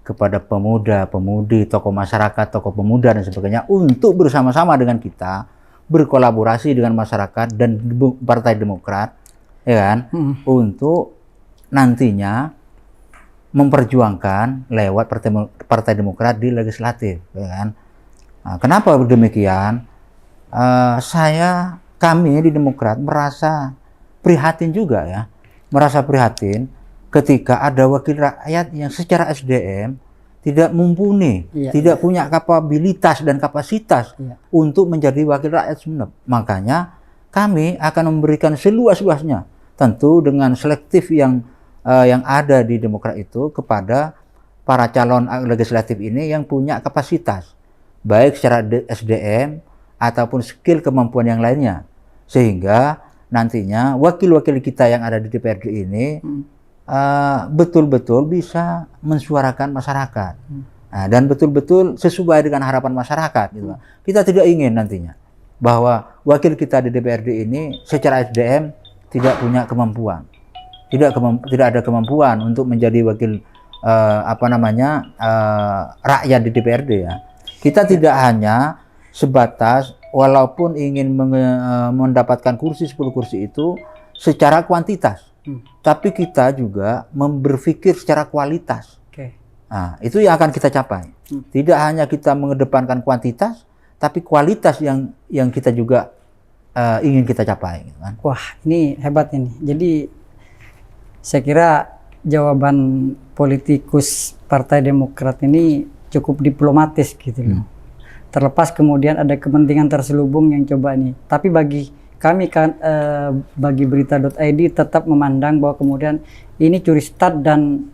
kepada pemuda-pemudi, tokoh masyarakat, tokoh pemuda dan sebagainya untuk bersama-sama dengan kita berkolaborasi dengan masyarakat dan Partai Demokrat, ya kan, untuk nantinya memperjuangkan lewat Partai Demokrat di legislatif, ya kan. Nah, kenapa demikian? Kami di Demokrat merasa prihatin juga ya, merasa prihatin ketika ada wakil rakyat yang secara SDM tidak mumpuni, tidak punya kapabilitas dan kapasitas untuk menjadi wakil rakyat Sumeneb. Makanya kami akan memberikan seluas-luasnya, tentu dengan selektif yang ada di Demokrat itu kepada para calon legislatif ini yang punya kapasitas, baik secara SDM ataupun skill kemampuan yang lainnya, sehingga nantinya wakil-wakil kita yang ada di DPRD ini betul-betul bisa mensuarakan masyarakat, dan betul-betul sesuai dengan harapan masyarakat. Gitu. Kita tidak ingin nantinya bahwa wakil kita di DPRD ini secara SDM tidak punya kemampuan, tidak ada kemampuan untuk menjadi wakil rakyat di DPRD ya. Kita tidak hanya sebatas walaupun ingin mendapatkan kursi 10 kursi itu secara kuantitas, tapi kita juga berpikir secara kualitas. Nah, itu yang akan kita capai. Tidak hanya kita mengedepankan kuantitas, tapi kualitas yang kita juga ingin kita capai. Gitu kan. Wah, ini hebat ini. Jadi saya kira jawaban politikus Partai Demokrat ini cukup diplomatis gitu loh. Terlepas kemudian ada kepentingan terselubung yang coba ini. Tapi bagi kami kan bagi berita.id tetap memandang bahwa kemudian ini curi start dan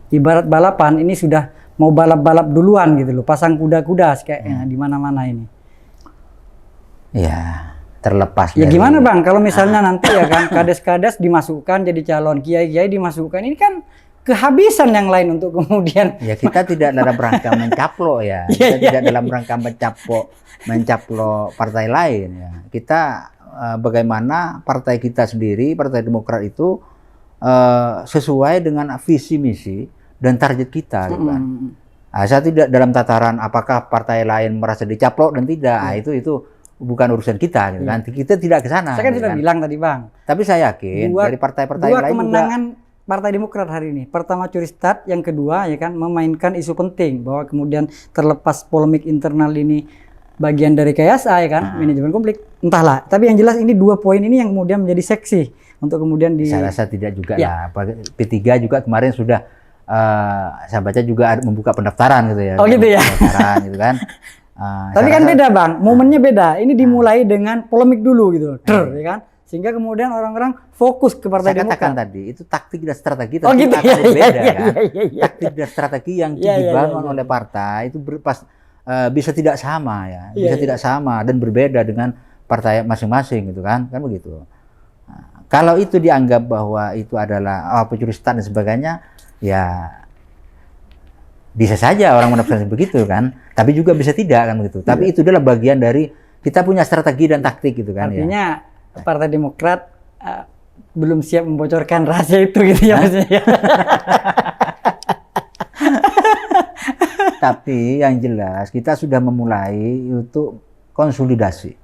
ibarat balapan ini sudah mau balap-balap duluan gitu loh, pasang kuda-kuda kayaknya di mana-mana ini. Ya, terlepas ya dari... gimana Bang kalau misalnya nanti ya kan kades-kades dimasukkan jadi calon, kiai-kiai dimasukkan, ini kan kehabisan yang lain untuk kemudian. Ya kita tidak dalam rangka mencaplok ya, kita tidak dalam rangka mencaplok partai lain ya. Kita bagaimana partai kita sendiri, Partai Demokrat itu sesuai dengan visi misi dan target kita, gitu kan. Saya tidak dalam tataran apakah partai lain merasa dicaplok dan tidak. Itu bukan urusan kita, gitu kan. Kita tidak ke sana. Saya kan sudah bilang tadi Bang. Tapi saya yakin dari partai-partai lain juga. Dua kemenangan Partai Demokrat hari ini. Pertama curi start, yang kedua ya kan memainkan isu penting bahwa kemudian terlepas polemik internal ini bagian dari KSA ya kan, manajemen konflik, entahlah. Tapi yang jelas ini 2 poin ini yang kemudian menjadi seksi untuk kemudian Saya rasa tidak juga lah. P3 juga kemarin sudah saya baca juga membuka pendaftaran gitu ya. Oh gitu ya. Pendaftaran gitu kan. Tapi kan beda Bang, momennya beda. Ini dimulai dengan polemik dulu gitu, ya kan. Sehingga kemudian orang-orang fokus ke Partai Demokrat. Saya katakan tadi, itu taktik dan strategi gitu, akan berbeda kan. Taktik dan strategi yang dibangun oleh partai itu bisa tidak sama ya, bisa tidak sama dan berbeda dengan partai masing-masing gitu kan begitu. Nah, kalau itu dianggap bahwa itu adalah pencuri start dan sebagainya, ya bisa saja orang menafsirkan begitu kan, tapi juga bisa tidak kan begitu. Tapi itu adalah bagian dari kita punya strategi dan taktik gitu kan. Artinya Partai Demokrat belum siap membocorkan rahasia itu gitu ya maksudnya. Tapi yang jelas kita sudah memulai untuk konsolidasi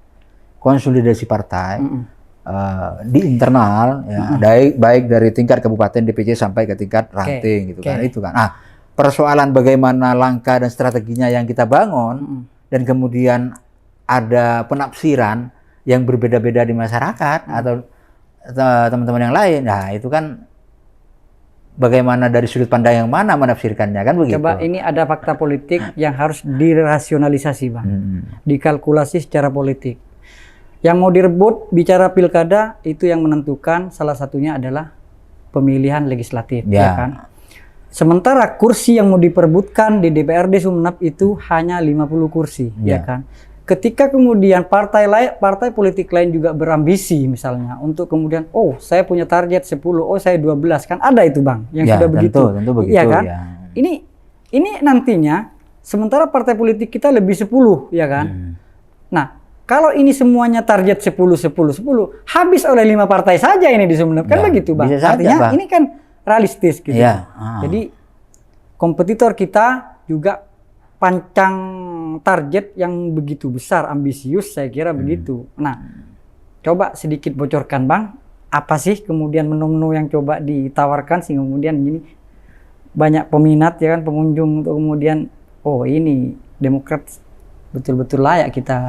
partai di internal ya, baik dari tingkat kabupaten DPC sampai ke tingkat ranting gitu kan. Itu kan. Nah, persoalan bagaimana langkah dan strateginya yang kita bangun dan kemudian ada penafsiran yang berbeda-beda di masyarakat atau teman-teman yang lain. Nah, itu kan bagaimana dari sudut pandang yang mana menafsirkannya kan begitu. Coba ini ada fakta politik yang harus dirasionalisasi Bang. Dikalkulasi secara politik. Yang mau direbut bicara pilkada itu yang menentukan salah satunya adalah pemilihan legislatif ya kan. Sementara kursi yang mau diperebutkan di DPRD Sumeneb itu hanya 50 kursi ya kan. Ketika kemudian partai politik lain juga berambisi misalnya untuk kemudian saya punya target 10, saya 12 kan ada itu Bang yang sudah begitu. Tentu begitu ya kan? Ya. Ini nantinya sementara partai politik kita lebih 10 ya kan. Nah, Kalau ini semuanya target 10, 10, 10, habis oleh 5 partai saja ini di Sumeneb. Kan Ya, begitu, Bang. bisa saja, Artinya Bang. ini kan realistis gitu. Ya, Jadi kompetitor kita juga pancang target yang begitu besar, ambisius, saya kira begitu. Nah, coba sedikit bocorkan, Bang. Apa sih kemudian menu-menu yang coba ditawarkan sehingga kemudian ini banyak peminat ya kan, pengunjung untuk kemudian ini Demokrat betul-betul layak kita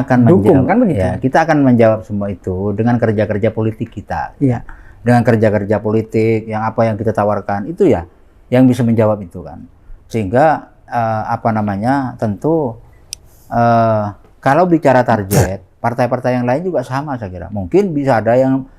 akan dukung, menjawab, kan begitu? ya, kita akan menjawab semua itu dengan kerja-kerja politik kita. Iya. Dengan kerja-kerja politik yang apa yang kita tawarkan itu ya yang bisa menjawab itu kan. Sehingga tentu kalau bicara target, partai-partai yang lain juga sama saya kira. Mungkin bisa ada yang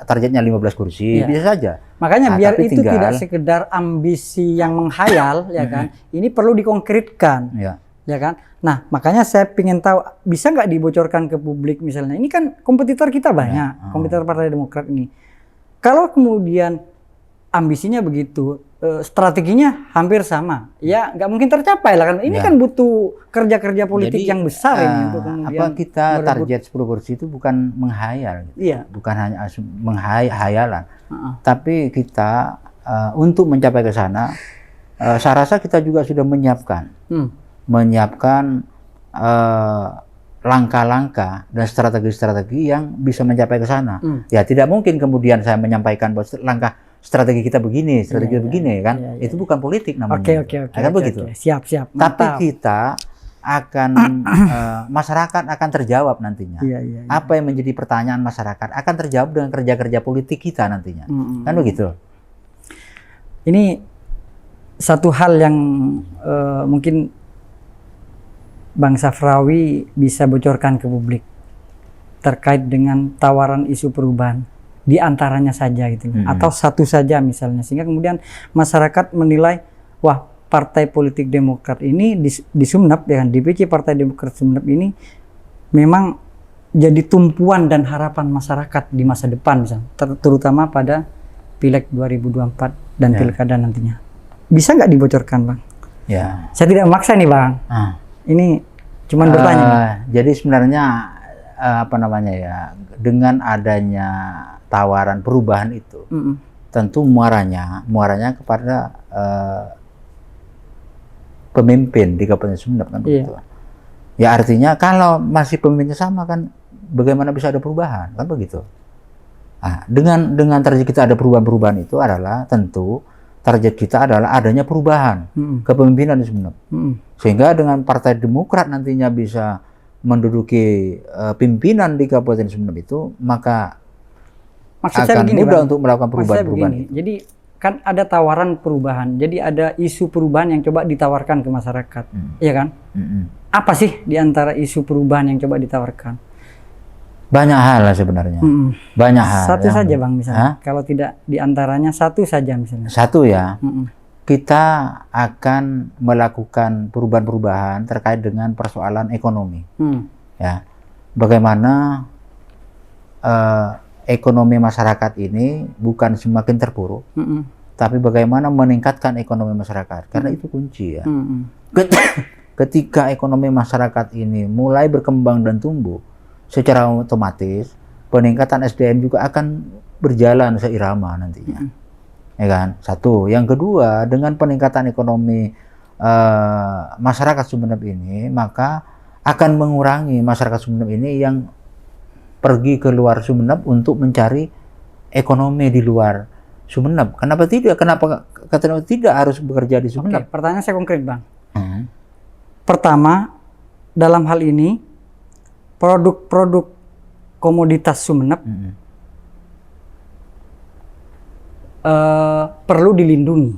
targetnya 15 kursi, Iya. bisa saja. Makanya biar tapi itu tinggal, tidak sekedar ambisi yang menghayal ya kan. Ini perlu dikonkretkan. Ya kan? Nah, makanya saya ingin tahu, bisa nggak dibocorkan ke publik misalnya. Ini kan kompetitor kita banyak, kompetitor Partai Demokrat ini. Kalau kemudian ambisinya begitu, strateginya hampir sama, ya nggak mungkin tercapai lah kan. Ini kan butuh kerja-kerja politik yang besar ini untuk kemudian kita target 10 kursi itu bukan menghayal, gitu. Iya. Bukan hanya hayalan, tapi kita untuk mencapai ke sana, saya rasa kita juga sudah menyiapkan langkah-langkah dan strategi-strategi yang bisa mencapai ke sana. Ya tidak mungkin kemudian saya menyampaikan bahwa langkah strategi kita begini, strategi begini kan. Itu bukan politik namanya. Oke. Kan begitu. Siap. Tapi kita akan masyarakat akan terjawab nantinya. Apa yang menjadi pertanyaan masyarakat akan terjawab dengan kerja-kerja politik kita nantinya. Kan begitu. Ini satu hal yang mungkin Bang Safrawi bisa bocorkan ke publik terkait dengan tawaran isu perubahan di antaranya saja gitu, atau satu saja misalnya, sehingga kemudian masyarakat menilai wah partai politik Demokrat ini di Sumeneb ya kan, DPC Partai Demokrat Sumeneb ini memang jadi tumpuan dan harapan masyarakat di masa depan misalnya, terutama pada Pileg 2024 dan Pilkada nantinya. Bisa nggak dibocorkan, Bang? Ya. Saya tidak memaksa nih, Bang. Ini cuman bertanya. Jadi sebenarnya dengan adanya tawaran perubahan itu, tentu muaranya kepada pemimpin di Kabupaten Sumeneb kan begitu. Ya artinya kalau masih pemimpinnya sama kan, bagaimana bisa ada perubahan kan begitu. Nah, dengan target kita ada perubahan-perubahan itu adalah tentu target kita adalah adanya perubahan kepemimpinan di Sumeneb. Sehingga dengan Partai Demokrat nantinya bisa menduduki pimpinan di Kabupaten Sumeneb itu, maka akan mudah untuk melakukan perubahan-perubahan. Jadi kan ada tawaran perubahan, jadi ada isu perubahan yang coba ditawarkan ke masyarakat, iya kan? Apa sih di antara isu perubahan yang coba ditawarkan? Banyak hal lah sebenarnya. Banyak hal. Satu saja, Bang, misalnya. Kalau tidak di antaranya satu saja misalnya. Satu ya. Kita akan melakukan perubahan-perubahan terkait dengan persoalan ekonomi. Ya. Bagaimana ekonomi masyarakat ini bukan semakin terpuruk, tapi bagaimana meningkatkan ekonomi masyarakat. Karena itu kunci ya. Ketika ekonomi masyarakat ini mulai berkembang dan tumbuh, secara otomatis peningkatan SDM juga akan berjalan seirama nantinya, ya kan? Satu. Yang kedua, dengan peningkatan ekonomi masyarakat Sumeneb ini, maka akan mengurangi masyarakat Sumeneb ini yang pergi ke luar Sumeneb untuk mencari ekonomi di luar Sumeneb. Kenapa tidak? Kenapa tidak harus bekerja di Sumeneb? Oke, pertanyaan saya konkret, Bang. Pertama, dalam hal ini produk-produk komoditas Sumeneb perlu dilindungi,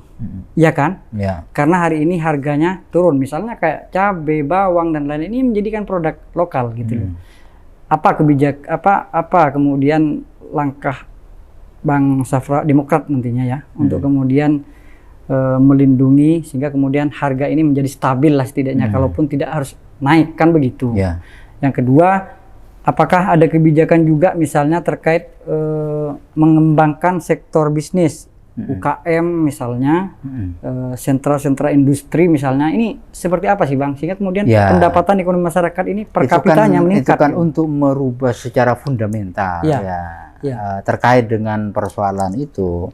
ya kan? Ya. Karena hari ini harganya turun, misalnya kayak cabai, bawang dan lain-lain ini menjadikan produk lokal gitu loh. Apa kemudian langkah Bang Safra Demokrat nantinya ya untuk kemudian melindungi sehingga kemudian harga ini menjadi stabil lah setidaknya, kalaupun tidak harus naik kan begitu. Ya. Yang kedua, apakah ada kebijakan juga misalnya terkait mengembangkan sektor bisnis UKM misalnya, sentra-sentra industri misalnya, ini seperti apa sih Bang? Sehingga kemudian pendapatan ekonomi masyarakat ini per kapitanya meningkat. Itu kan untuk merubah secara fundamental terkait dengan persoalan itu,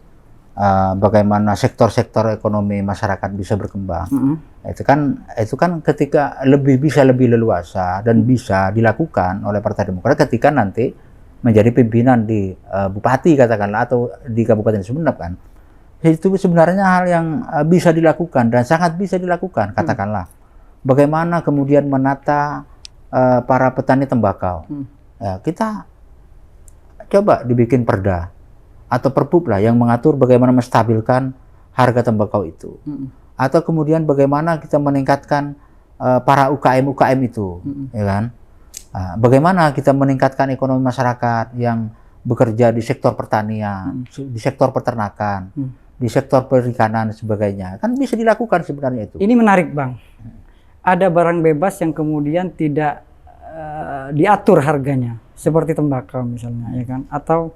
bagaimana sektor-sektor ekonomi masyarakat bisa berkembang. Itu kan ketika bisa lebih leluasa dan bisa dilakukan oleh Partai Demokrat ketika nanti menjadi pimpinan di bupati katakanlah atau di Kabupaten Sumeneb kan. Itu sebenarnya hal yang bisa dilakukan dan sangat bisa dilakukan katakanlah. Bagaimana kemudian menata para petani tembakau. Ya, kita coba dibikin perda atau perbup lah yang mengatur bagaimana menstabilkan harga tembakau itu. Atau kemudian bagaimana kita meningkatkan para UKM itu, ya kan? Bagaimana kita meningkatkan ekonomi masyarakat yang bekerja di sektor pertanian, di sektor peternakan, di sektor perikanan dan sebagainya. Kan bisa dilakukan sebenarnya itu. Ini menarik Bang. Ada barang bebas yang kemudian tidak diatur harganya, seperti tembakau misalnya, ya kan? Atau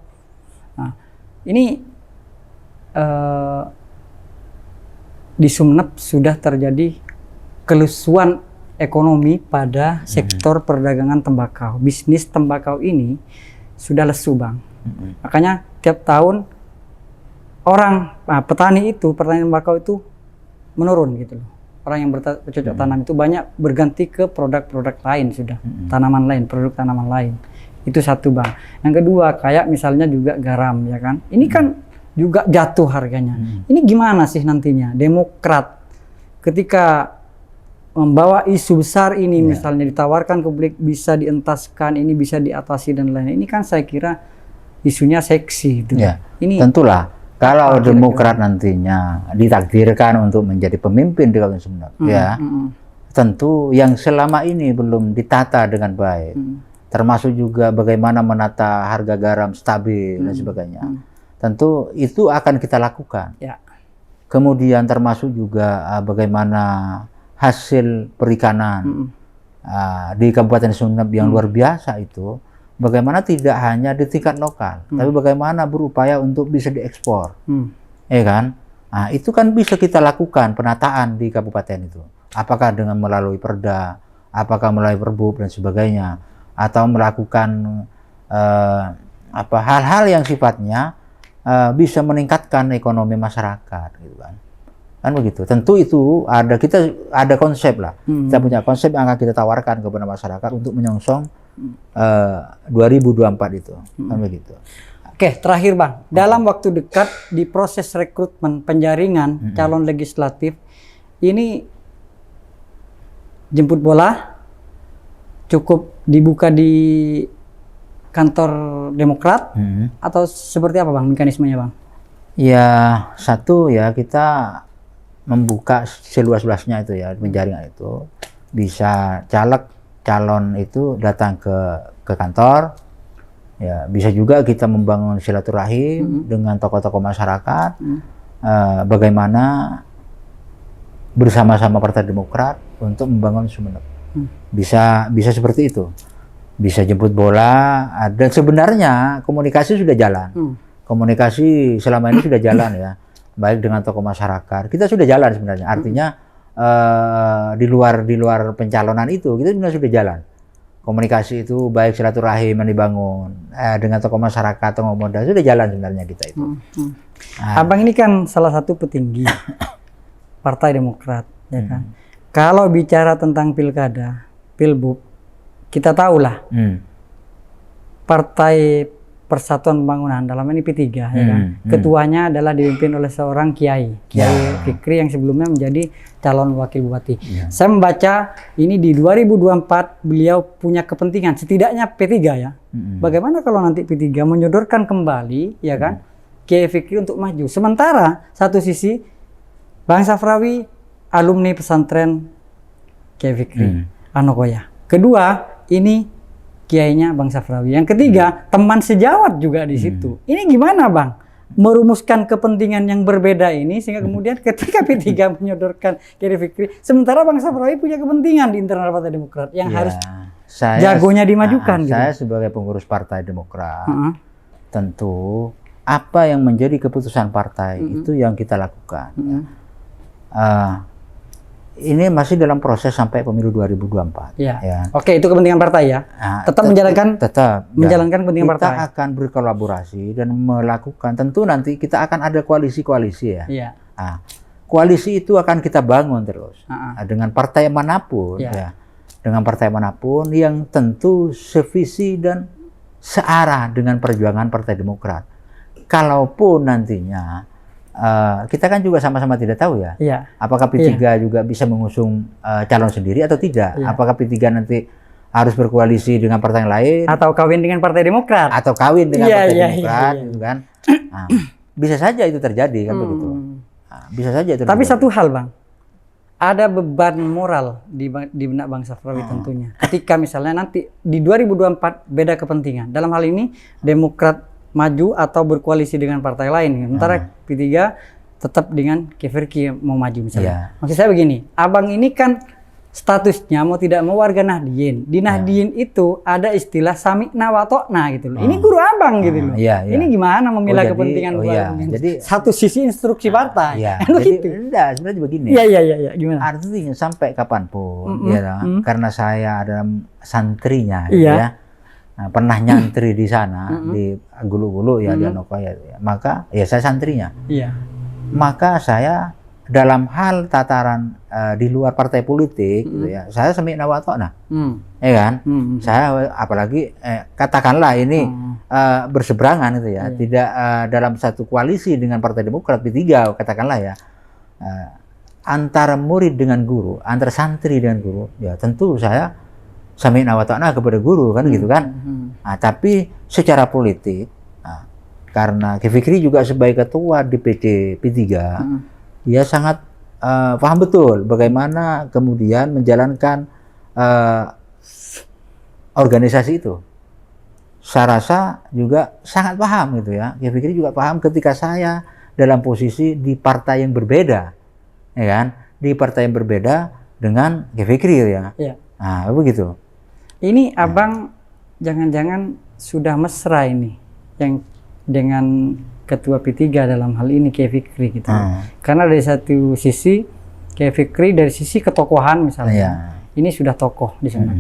ini di Sumeneb sudah terjadi kelusuan ekonomi pada sektor perdagangan tembakau. Bisnis tembakau ini sudah lesu Bang. Makanya tiap tahun petani tembakau itu menurun gitu loh. Orang yang bercocok tanam itu banyak berganti ke produk-produk lain sudah. Produk tanaman lain. Itu satu Bang. Yang kedua kayak misalnya juga garam ya kan. Ini kan juga jatuh harganya. Ini gimana sih nantinya Demokrat ketika membawa isu besar ini misalnya ditawarkan ke publik, bisa dientaskan, ini bisa diatasi dan lain-lain. Ini kan saya kira isunya seksi gitu. Ini tentulah kalau Demokrat nantinya ditakdirkan untuk menjadi pemimpin di Kabupaten Sumeneb, tentu yang selama ini belum ditata dengan baik, termasuk juga bagaimana menata harga garam stabil dan sebagainya. Tentu itu akan kita lakukan. Kemudian termasuk juga bagaimana hasil perikanan di Kabupaten Sumeneb yang luar biasa itu, bagaimana tidak hanya di tingkat lokal, tapi bagaimana berupaya untuk bisa diekspor, ya kan? Nah, itu kan bisa kita lakukan penataan di kabupaten itu. Apakah dengan melalui perda, apakah melalui perbup dan sebagainya, atau melakukan hal-hal yang sifatnya bisa meningkatkan ekonomi masyarakat, gitu kan? Kan begitu. Tentu itu kita ada konsep lah. Kita punya konsep yang akan kita tawarkan kepada masyarakat untuk menyongsong 2024 itu. Kan begitu. Oke, terakhir Bang. Dalam waktu dekat di proses rekrutmen penjaringan calon legislatif ini jemput bola cukup dibuka di kantor Demokrat atau seperti apa Bang mekanismenya Bang? Ya, satu ya kita membuka seluas-luasnya itu ya, penjaringan itu bisa calon itu datang ke kantor, ya bisa juga kita membangun silaturahim dengan tokoh-tokoh masyarakat, bagaimana bersama-sama Partai Demokrat untuk membangun Sumeneb. Bisa seperti itu, bisa jemput bola, dan sebenarnya komunikasi sudah jalan, komunikasi selama ini sudah jalan ya. Baik dengan tokoh masyarakat, kita sudah jalan sebenarnya. Artinya di luar pencalonan itu kita sudah jalan. Komunikasi itu baik silaturahim yang dibangun dengan tokoh masyarakat, tokoh muda sudah jalan sebenarnya kita itu. Abang ini kan salah satu petinggi Partai Demokrat, ya kan. Kalau bicara tentang pilkada, pilbub, kita tahulah Partai Persatuan Pembangunan, dalam ini P3 ya kan. Ketuanya adalah dipimpin oleh seorang Kiai Fikri yang sebelumnya menjadi calon wakil bupati. Saya membaca ini di 2024 beliau punya kepentingan setidaknya P3 ya. Bagaimana kalau nanti P3 menyodorkan kembali ya kan Kiai Fikri untuk maju. Sementara satu sisi Bang Safrawi alumni pesantren Kiai Fikri Anokoya. Kedua ini kiainya Bang Safrawi. Yang ketiga, teman sejawat juga di situ. Ini gimana Bang? Merumuskan kepentingan yang berbeda ini sehingga kemudian ketika P3 menyodorkan Kiai Fikri, sementara Bang Safrawi punya kepentingan di internal Partai Demokrat yang harus jagonya dimajukan. Saya sebagai pengurus Partai Demokrat tentu apa yang menjadi keputusan partai itu yang kita lakukan. Ini masih dalam proses sampai pemilu 2024. Ya. Ya. Oke, itu kepentingan partai ya. Nah, tetap menjalankan kepentingan partai. Kita akan berkolaborasi dan melakukan. Tentu nanti kita akan ada koalisi-koalisi ya. Iya. Nah, koalisi itu akan kita bangun terus dengan partai manapun, ya. Dengan partai manapun yang tentu sevisi dan searah dengan perjuangan Partai Demokrat. Kalaupun nantinya kita kan juga sama-sama tidak tahu ya, apakah P3 juga bisa mengusung calon sendiri atau tidak? Apakah P3 nanti harus berkoalisi dengan partai yang lain? Atau kawin dengan Partai Demokrat? Atau kawin dengan Partai Demokrat, gitu kan? Nah, bisa saja itu terjadi kan begitu. Nah, bisa saja itu. Tapi satu hal Bang, ada beban moral di benak Bang Safrawi tentunya. Ketika misalnya nanti di 2024 beda kepentingan. Dalam hal ini Demokrat maju atau berkoalisi dengan partai lain. Sementara P3 tetap dengan Kefirki mau maju misalnya. Maksud saya begini, abang ini kan statusnya mau tidak mau warga Nahdien. Di Nahdien itu ada istilah Sami'na wa Ta'na gitu loh. Ini guru abang gitu loh. Ini gimana memilah kepentingan jadi satu sisi instruksi partai. Jadi enggak, sebenarnya begini. Iya, gimana? Artinya sampai kapanpun karena saya adalah santrinya ya. Nah, pernah nyantri di sana di Gulu-Gulu ya di Anokoya ya. Maka ya saya santrinya. Maka saya dalam hal tataran di luar partai politik gitu ya, saya Sami'na wa Ta'na. Ya kan? Saya apalagi katakanlah ini berseberangan itu ya, tidak dalam satu koalisi dengan Partai Demokrat P3 katakanlah ya. Antara murid dengan guru, antara santri dengan guru, ya tentu saya Sami'na wa Ta'na kepada guru kan gitu kan. Nah, tapi secara politik, karena Kefirki juga sebagai ketua DPC P3, dia sangat paham betul bagaimana kemudian menjalankan organisasi itu. Saya rasa juga sangat paham gitu ya. Kefirki juga paham ketika saya dalam posisi di partai yang berbeda, ya kan? Di partai yang berbeda dengan Kefirki ya. Nah, begitu. Ini abang jangan-jangan sudah mesra ini yang dengan ketua P3 dalam hal ini Kefirki gitu. Karena dari satu sisi Kefirki dari sisi ketokohan misalnya. Ini sudah tokoh di sana.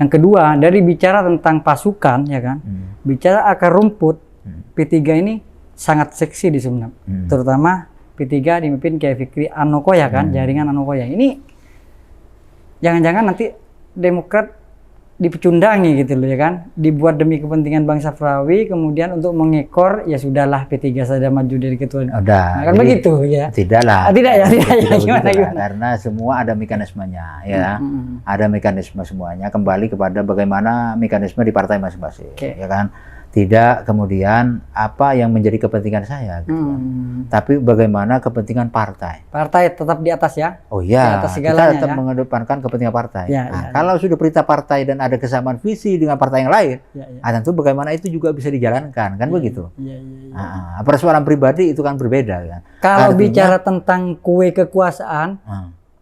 Yang kedua, dari bicara tentang pasukan ya kan. Bicara akar rumput, P3 ini sangat seksi di Sumeneb. Terutama P3 dipimpin Kefirki Anokoya kan, jaringan Anokoya. Ini jangan-jangan nanti Demokrat dipecundangi gitu loh ya kan, dibuat demi kepentingan Bang Safrawi, kemudian untuk mengekor ya sudahlah P3 saja maju dari ketua. Nah, kan begitu ya. Tidaklah. Tidak ya. Gimana? Karena semua ada mekanismenya ya. Ada mekanisme semuanya, kembali kepada bagaimana mekanisme di partai masing-masing ya kan. Tidak kemudian apa yang menjadi kepentingan saya gitu kan. Tapi bagaimana kepentingan partai. Partai tetap di atas ya. Oh iya, kita tetap ya? mengedepankan kepentingan partai. Kalau sudah perintah partai dan ada kesamaan visi dengan partai yang lain, tentu bagaimana itu juga bisa dijalankan kan begitu. Persoalan pribadi itu kan berbeda kan. Kalau bicara tentang kue kekuasaan,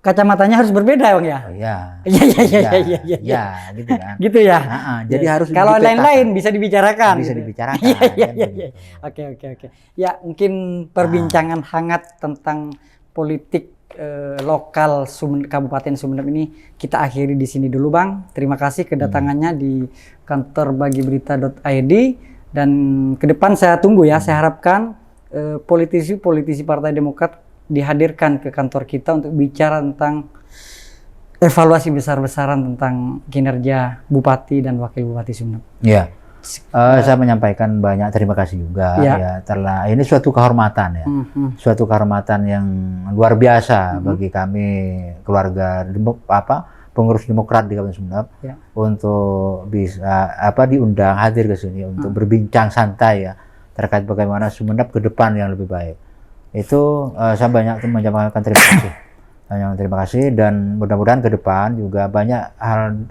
kacamatanya harus berbeda Bang ya. Iya, gitu kan. Gitu ya. Jadi harus kalau lain-lain bisa dibicarakan. Bisa dibicarakan. Iya. Oke. Ya, mungkin perbincangan hangat tentang politik lokal Kabupaten Sumeneb ini kita akhiri di sini dulu Bang. Terima kasih kedatangannya di kantor bagiberita.id dan ke depan saya tunggu ya. Saya harapkan politisi-politisi Partai Demokrat dihadirkan ke kantor kita untuk bicara tentang evaluasi besar-besaran tentang kinerja Bupati dan Wakil Bupati Sumeneb. Ya, saya menyampaikan banyak terima kasih juga ya telah ini suatu kehormatan ya, suatu kehormatan yang luar biasa bagi kami keluarga pengurus Demokrat di Kabupaten Sumeneb untuk bisa diundang hadir ke sini untuk berbincang santai ya terkait bagaimana Sumeneb ke depan yang lebih baik. Itu saya banyak menyampaikan terima kasih dan mudah-mudahan ke depan juga banyak hal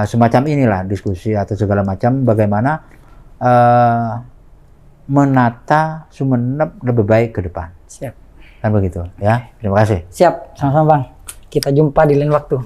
semacam inilah diskusi atau segala macam bagaimana menata Sumeneb lebih baik ke depan. Siap. Kan begitu ya. Terima kasih. Siap, sama-sama Bang. Kita jumpa di lain waktu.